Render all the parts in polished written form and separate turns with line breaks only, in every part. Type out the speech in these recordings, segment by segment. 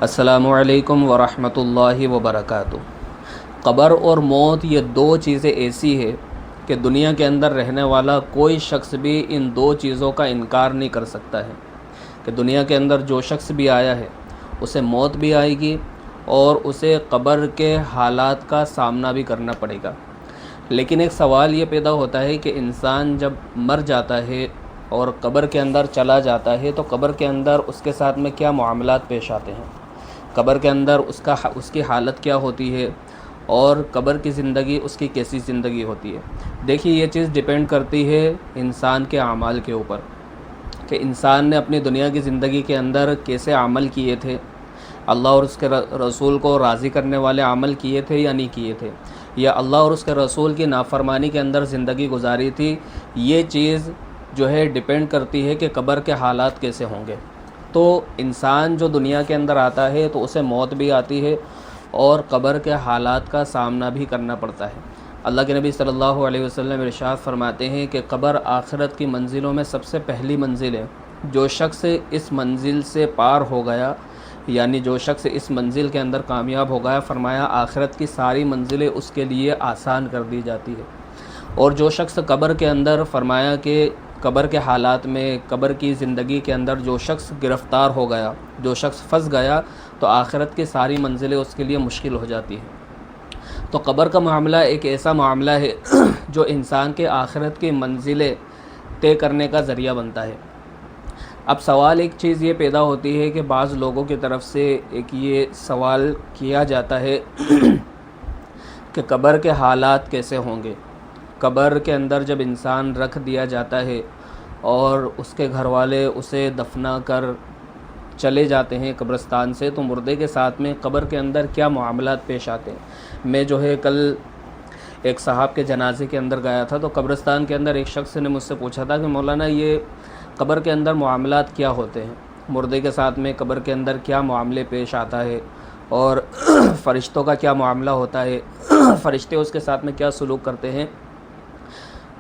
السلام علیکم ورحمۃ اللہ وبرکاتہ۔ قبر اور موت یہ دو چیزیں ایسی ہے کہ دنیا کے اندر رہنے والا کوئی شخص بھی ان دو چیزوں کا انکار نہیں کر سکتا ہے کہ دنیا کے اندر جو شخص بھی آیا ہے اسے موت بھی آئے گی اور اسے قبر کے حالات کا سامنا بھی کرنا پڑے گا۔ لیکن ایک سوال یہ پیدا ہوتا ہے کہ انسان جب مر جاتا ہے اور قبر کے اندر چلا جاتا ہے تو قبر کے اندر اس کے ساتھ میں کیا معاملات پیش آتے ہیں، قبر کے اندر اس کی حالت کیا ہوتی ہے اور قبر کی زندگی اس کی کیسی زندگی ہوتی ہے۔ دیکھیے یہ چیز ڈیپینڈ کرتی ہے انسان کے اعمال کے اوپر کہ انسان نے اپنی دنیا کی زندگی کے اندر کیسے عمل کیے تھے، اللہ اور اس کے رسول کو راضی کرنے والے عمل کیے تھے یا نہیں کیے تھے، یا اللہ اور اس کے رسول کی نافرمانی کے اندر زندگی گزاری تھی۔ یہ چیز جو ہے ڈیپینڈ کرتی ہے کہ قبر کے حالات کیسے ہوں گے۔ تو انسان جو دنیا کے اندر آتا ہے تو اسے موت بھی آتی ہے اور قبر کے حالات کا سامنا بھی کرنا پڑتا ہے۔ اللہ کے نبی صلی اللہ علیہ وسلم ارشاد فرماتے ہیں کہ قبر آخرت کی منزلوں میں سب سے پہلی منزل ہے۔ جو شخص اس منزل سے پار ہو گیا، یعنی جو شخص اس منزل کے اندر کامیاب ہو گیا، فرمایا آخرت کی ساری منزلیں اس کے لیے آسان کر دی جاتی ہے۔ اور جو شخص قبر کے اندر، فرمایا کہ قبر کے حالات میں، قبر کی زندگی کے اندر جو شخص گرفتار ہو گیا، جو شخص پھنس گیا، تو آخرت کی ساری منزلیں اس کے لیے مشکل ہو جاتی ہیں۔ تو قبر کا معاملہ ایک ایسا معاملہ ہے جو انسان کے آخرت کی منزلیں طے کرنے کا ذریعہ بنتا ہے۔ اب سوال ایک چیز یہ پیدا ہوتی ہے کہ بعض لوگوں کی طرف سے ایک یہ سوال کیا جاتا ہے کہ قبر کے حالات کیسے ہوں گے۔ قبر کے اندر جب انسان رکھ دیا جاتا ہے اور اس کے گھر والے اسے دفنا کر چلے جاتے ہیں قبرستان سے، تو مردے کے ساتھ میں قبر کے اندر کیا معاملات پیش آتے ہیں۔ میں جو ہے کل ایک صاحب کے جنازے کے اندر گیا تھا، تو قبرستان کے اندر ایک شخص نے مجھ سے پوچھا تھا کہ مولانا یہ قبر کے اندر معاملات کیا ہوتے ہیں، مردے کے ساتھ میں قبر کے اندر کیا معاملے پیش آتا ہے اور فرشتوں کا کیا معاملہ ہوتا ہے، فرشتے اس کے ساتھ میں کیا سلوک کرتے ہیں۔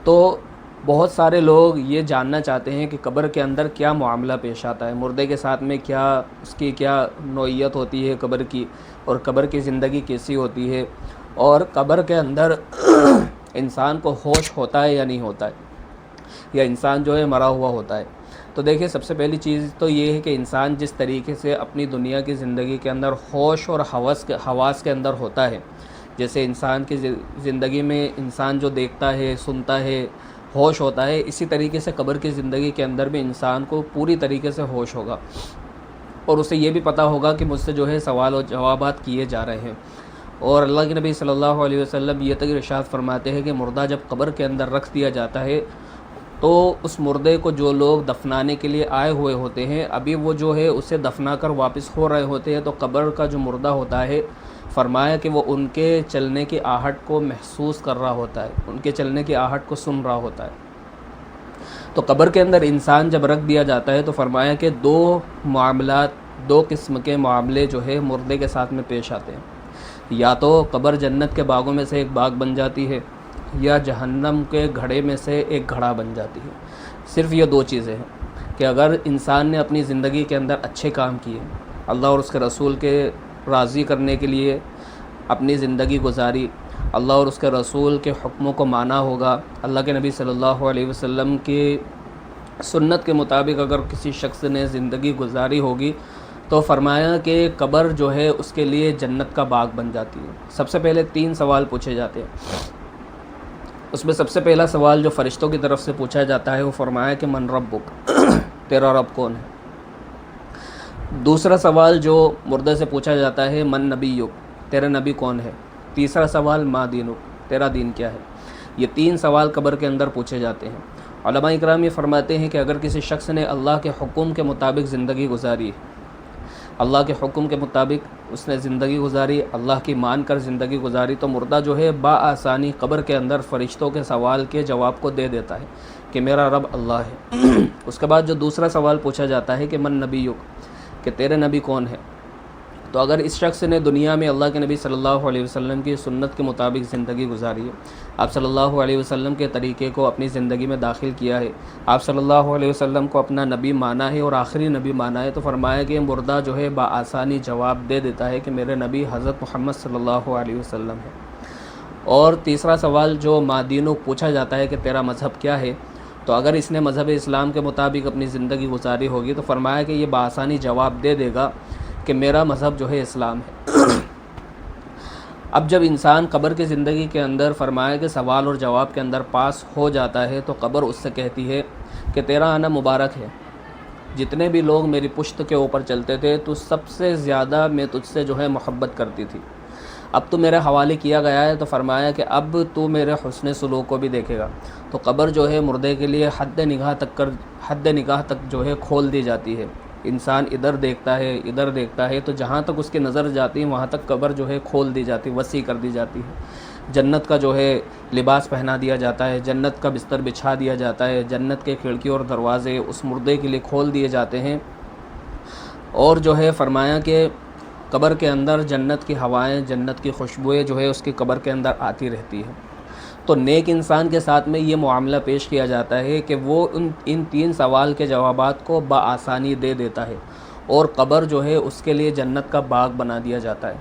تو بہت سارے لوگ یہ جاننا چاہتے ہیں کہ قبر کے اندر کیا معاملہ پیش آتا ہے، مردے کے ساتھ میں کیا اس کی کیا نوعیت ہوتی ہے قبر کی، اور قبر کی زندگی کیسی ہوتی ہے، اور قبر کے اندر انسان کو ہوش ہوتا ہے یا نہیں ہوتا ہے، یا انسان جو ہے مرا ہوا ہوتا ہے۔ تو دیکھیں سب سے پہلی چیز تو یہ ہے کہ انسان جس طریقے سے اپنی دنیا کی زندگی کے اندر ہوش اور حواس کے اندر ہوتا ہے، جیسے انسان کی زندگی میں انسان جو دیکھتا ہے، سنتا ہے، ہوش ہوتا ہے، اسی طریقے سے قبر کی زندگی کے اندر بھی انسان کو پوری طریقے سے ہوش ہوگا اور اسے یہ بھی پتہ ہوگا کہ مجھ سے جو ہے سوال و جوابات کیے جا رہے ہیں۔ اور اللہ کے نبی صلی اللہ علیہ وسلم یہ تک ارشاد فرماتے ہیں کہ مردہ جب قبر کے اندر رکھ دیا جاتا ہے تو اس مردے کو جو لوگ دفنانے کے لیے آئے ہوئے ہوتے ہیں، ابھی وہ جو ہے اسے دفنا کر واپس ہو رہے ہوتے ہیں، تو قبر کا جو مردہ ہوتا ہے، فرمایا کہ وہ ان کے چلنے کی آہٹ کو محسوس کر رہا ہوتا ہے، ان کے چلنے کی آہٹ کو سن رہا ہوتا ہے۔ تو قبر کے اندر انسان جب رکھ دیا جاتا ہے تو فرمایا کہ دو قسم کے معاملے جو ہے مردے کے ساتھ میں پیش آتے ہیں۔ یا تو قبر جنت کے باغوں میں سے ایک باغ بن جاتی ہے، یا جہنم کے گھڑے میں سے ایک گھڑا بن جاتی ہے۔ صرف یہ دو چیزیں ہیں کہ اگر انسان نے اپنی زندگی کے اندر اچھے کام کیے، اللہ اور اس کے رسول کے راضی کرنے کے لیے اپنی زندگی گزاری، اللہ اور اس کے رسول کے حکموں کو مانا ہوگا، اللہ کے نبی صلی اللہ علیہ وسلم کی سنت کے مطابق اگر کسی شخص نے زندگی گزاری ہوگی، تو فرمایا کہ قبر جو ہے اس کے لیے جنت کا باغ بن جاتی ہے۔ سب سے پہلے 3 سوال پوچھے جاتے ہیں۔ اس میں سب سے پہلا سوال جو فرشتوں کی طرف سے پوچھا جاتا ہے وہ فرمایا کہ من ربک، تیرا رب کون ہے۔ دوسرا سوال جو مردے سے پوچھا جاتا ہے من نبیک، تیرا نبی کون ہے۔ تیسرا سوال ما دینک، تیرا دین کیا ہے۔ یہ 3 سوال قبر کے اندر پوچھے جاتے ہیں۔ علماء اکرام یہ فرماتے ہیں کہ اگر کسی شخص نے اللہ کے حکم کے مطابق زندگی گزاری، اللہ کے حکم کے مطابق اس نے زندگی گزاری، اللہ کی مان کر زندگی گزاری، تو مردہ جو ہے بآسانی قبر کے اندر فرشتوں کے سوال کے جواب کو دے دیتا ہے کہ میرا رب اللہ ہے۔ اس کے بعد جو دوسرا سوال پوچھا جاتا ہے کہ من نبیک، کہ تیرے نبی کون ہے۔ تو اگر اس شخص نے دنیا میں اللہ کے نبی صلی اللہ علیہ وسلم کی سنت کے مطابق زندگی گزاری ہے، آپ صلی اللہ علیہ وسلم کے طریقے کو اپنی زندگی میں داخل کیا ہے، آپ صلی اللہ علیہ وسلم کو اپنا نبی مانا ہے اور آخری نبی مانا ہے، تو فرمایا کہ مردہ جو ہے بآسانی جواب دے دیتا ہے کہ میرے نبی حضرت محمد صلی اللہ علیہ وسلم ہے۔ اور تیسرا سوال جو مادینوں پوچھا جاتا ہے کہ تیرا مذہب کیا ہے، تو اگر اس نے مذہب اسلام کے مطابق اپنی زندگی گزاری ہوگی تو فرمایا کہ یہ بآسانی جواب دے دے گا کہ میرا مذہب جو ہے اسلام ہے۔ اب جب انسان قبر کی زندگی کے اندر فرمایا کہ سوال اور جواب کے اندر پاس ہو جاتا ہے تو قبر اس سے کہتی ہے کہ تیرا آنا مبارک ہے، جتنے بھی لوگ میری پشت کے اوپر چلتے تھے تو سب سے زیادہ میں تجھ سے جو ہے محبت کرتی تھی، اب تو میرے حوالے کیا گیا ہے، تو فرمایا کہ اب تو میرے حسن سلوک کو بھی دیکھے گا۔ تو قبر جو ہے مردے کے لیے حد نگاہ تک جو ہے کھول دی جاتی ہے۔ انسان ادھر دیکھتا ہے تو جہاں تک اس کی نظر جاتی ہے وہاں تک قبر جو ہے کھول دی جاتی ہے، وسیع کر دی جاتی ہے۔ جنت کا جو ہے لباس پہنا دیا جاتا ہے، جنت کا بستر بچھا دیا جاتا ہے، جنت کے کھڑکی اور دروازے اس مردے کے لیے کھول دیے جاتے ہیں، اور جو ہے فرمایا کہ قبر کے اندر جنت کی ہوائیں، جنت کی خوشبوئیں جو ہے اس کی قبر کے اندر آتی رہتی ہے۔ تو نیک انسان کے ساتھ میں یہ معاملہ پیش کیا جاتا ہے کہ وہ ان تین سوال کے جوابات کو بآسانی دے دیتا ہے، اور قبر جو ہے اس کے لیے جنت کا باغ بنا دیا جاتا ہے۔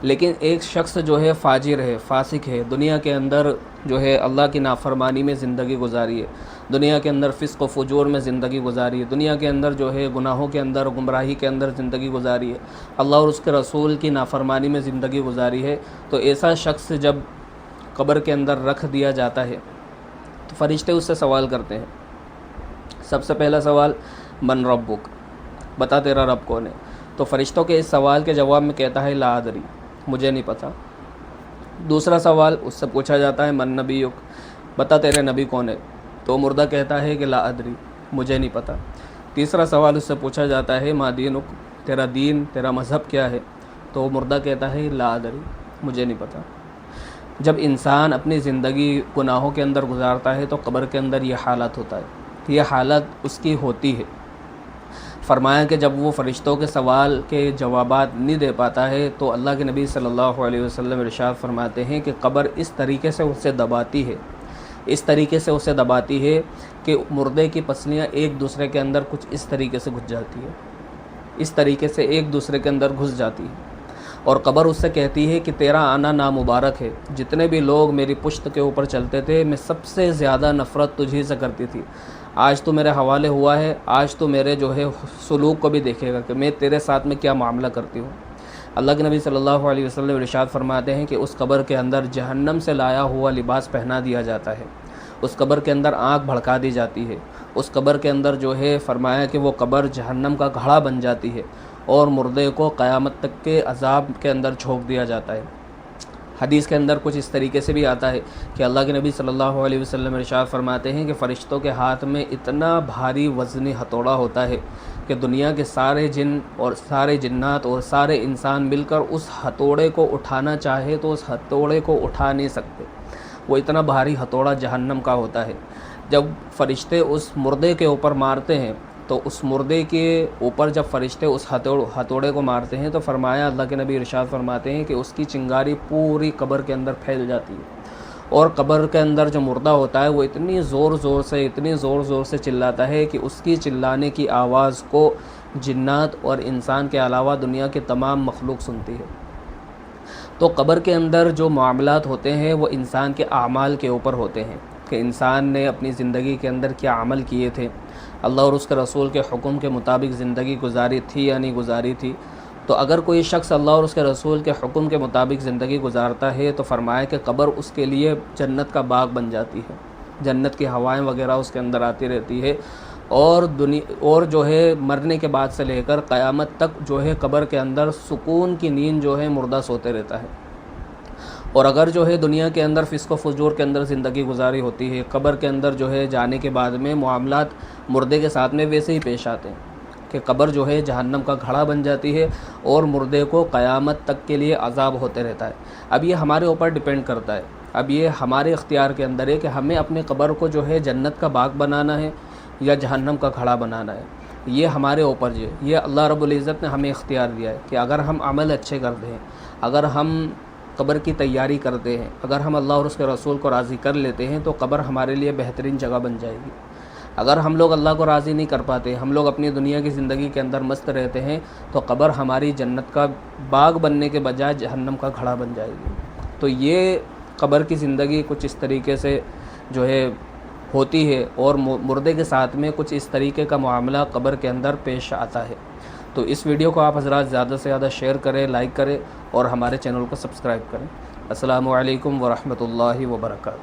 لیکن ایک شخص جو ہے فاجر ہے، فاسق ہے، دنیا کے اندر جو ہے اللہ کی نافرمانی میں زندگی گزاری ہے، دنیا کے اندر فسق و فجور میں زندگی گزاری ہے، دنیا کے اندر جو ہے گناہوں کے اندر، گمراہی کے اندر زندگی گزاری ہے، اللہ اور اس کے رسول کی نافرمانی میں زندگی گزاری ہے، تو ایسا شخص جب قبر کے اندر رکھ دیا جاتا ہے تو فرشتے اس سے سوال کرتے ہیں۔ سب سے پہلا سوال، من ربک، بتا تیرا رب کون ہے؟ تو فرشتوں کے اس سوال کے جواب میں کہتا ہے لا ادری، مجھے نہیں پتہ۔ دوسرا سوال اس سے پوچھا جاتا ہے من نبیک، بتا تیرے نبی کون ہے؟ تو مردہ کہتا ہے کہ لا ادری، مجھے نہیں پتہ۔ تیسرا سوال اس سے پوچھا جاتا ہے ما دینک، تیرا دین، تیرا مذہب کیا ہے؟ تو مردہ کہتا ہے لا ادری، مجھے نہیں پتہ۔ جب انسان اپنی زندگی گناہوں کے اندر گزارتا ہے تو قبر کے اندر یہ حالت ہوتا ہے، یہ حالت اس کی ہوتی ہے۔ فرمایا کہ جب وہ فرشتوں کے سوال کے جوابات نہیں دے پاتا ہے تو اللہ کے نبی صلی اللہ علیہ وسلم ارشاد فرماتے ہیں کہ قبر اس طریقے سے اسے دباتی ہے کہ مردے کی پسلیاں ایک دوسرے کے اندر کچھ اس طریقے سے گھس جاتی ہے، اس طریقے سے ایک دوسرے کے اندر گھس جاتی ہے، اور قبر اس سے کہتی ہے کہ تیرا آنا نامبارک ہے، جتنے بھی لوگ میری پشت کے اوپر چلتے تھے میں سب سے زیادہ نفرت تجھی سے کرتی تھی، آج تو میرے حوالے ہوا ہے، آج تو میرے جو ہے سلوک کو بھی دیکھے گا کہ میں تیرے ساتھ میں کیا معاملہ کرتی ہوں۔ اللہ کے نبی صلی اللہ علیہ وسلم ارشاد فرماتے ہیں کہ اس قبر کے اندر جہنم سے لایا ہوا لباس پہنا دیا جاتا ہے، اس قبر کے اندر آنکھ بھڑکا دی جاتی ہے، اس قبر کے اندر جو ہے فرمایا کہ وہ قبر جہنم کا گھڑا بن جاتی ہے، اور مردے کو قیامت تک کے عذاب کے اندر جھونک دیا جاتا ہے۔ حدیث کے اندر کچھ اس طریقے سے بھی آتا ہے کہ اللہ کے نبی صلی اللہ علیہ وسلم ارشاد فرماتے ہیں کہ فرشتوں کے ہاتھ میں اتنا بھاری وزنی ہتھوڑا ہوتا ہے کہ دنیا کے سارے جن اور سارے جنات اور سارے انسان مل کر اس ہتھوڑے کو اٹھانا چاہے تو اس ہتھوڑے کو اٹھا نہیں سکتے، وہ اتنا بھاری ہتھوڑا جہنم کا ہوتا ہے۔ جب فرشتے اس مردے کے اوپر مارتے ہیں تو اس مردے کے اوپر جب فرشتے اس ہتھوڑے کو مارتے ہیں تو فرمایا اللہ کے نبی ارشاد فرماتے ہیں کہ اس کی چنگاری پوری قبر کے اندر پھیل جاتی ہے، اور قبر کے اندر جو مردہ ہوتا ہے وہ اتنی زور زور سے چلاتا ہے کہ اس کی چلانے کی آواز کو جنات اور انسان کے علاوہ دنیا کے تمام مخلوق سنتی ہے۔ تو قبر کے اندر جو معاملات ہوتے ہیں وہ انسان کے اعمال کے اوپر ہوتے ہیں کہ انسان نے اپنی زندگی کے اندر کیا عمل کیے تھے، اللہ اور اس کے رسول کے حکم کے مطابق زندگی گزاری تھی یا نہیں گزاری تھی۔ تو اگر کوئی شخص اللہ اور اس کے رسول کے حکم کے مطابق زندگی گزارتا ہے تو فرمایا کہ قبر اس کے لیے جنت کا باغ بن جاتی ہے، جنت کی ہوائیں وغیرہ اس کے اندر آتی رہتی ہے، اور جو ہے مرنے کے بعد سے لے کر قیامت تک جو ہے قبر کے اندر سکون کی نیند جو ہے مردہ سوتے رہتا ہے۔ اور اگر جو ہے دنیا کے اندر فسق و فجور کے اندر زندگی گزاری ہوتی ہے، قبر کے اندر جو ہے جانے کے بعد میں معاملات مردے کے ساتھ میں ویسے ہی پیش آتے ہیں کہ قبر جو ہے جہنم کا گھڑا بن جاتی ہے اور مردے کو قیامت تک کے لیے عذاب ہوتے رہتا ہے۔ اب یہ ہمارے اوپر ڈیپینڈ کرتا ہے، اب یہ ہمارے اختیار کے اندر ہے کہ ہمیں اپنے قبر کو جو ہے جنت کا باغ بنانا ہے یا جہنم کا گھڑا بنانا ہے۔ یہ ہمارے اوپر جو ہے، یہ اللہ رب العزت نے ہمیں اختیار دیا ہے کہ اگر ہم عمل اچھے کرتے ہیں، اگر ہم قبر کی تیاری کرتے ہیں، اگر ہم اللہ اور اس کے رسول کو راضی کر لیتے ہیں تو قبر ہمارے لیے بہترین جگہ بن جائے گی۔ اگر ہم لوگ اللہ کو راضی نہیں کر پاتے، ہم لوگ اپنی دنیا کی زندگی کے اندر مست رہتے ہیں، تو قبر ہماری جنت کا باغ بننے کے بجائے جہنم کا گھڑا بن جائے گی۔ تو یہ قبر کی زندگی کچھ اس طریقے سے جو ہے ہوتی ہے، اور مردے کے ساتھ میں کچھ اس طریقے کا معاملہ قبر کے اندر پیش آتا ہے۔ تو اس ویڈیو کو آپ حضرات زیادہ سے زیادہ شیئر کریں، لائک کریں، اور ہمارے چینل کو سبسکرائب کریں۔ السلام علیکم ورحمۃ اللہ وبرکاتہ۔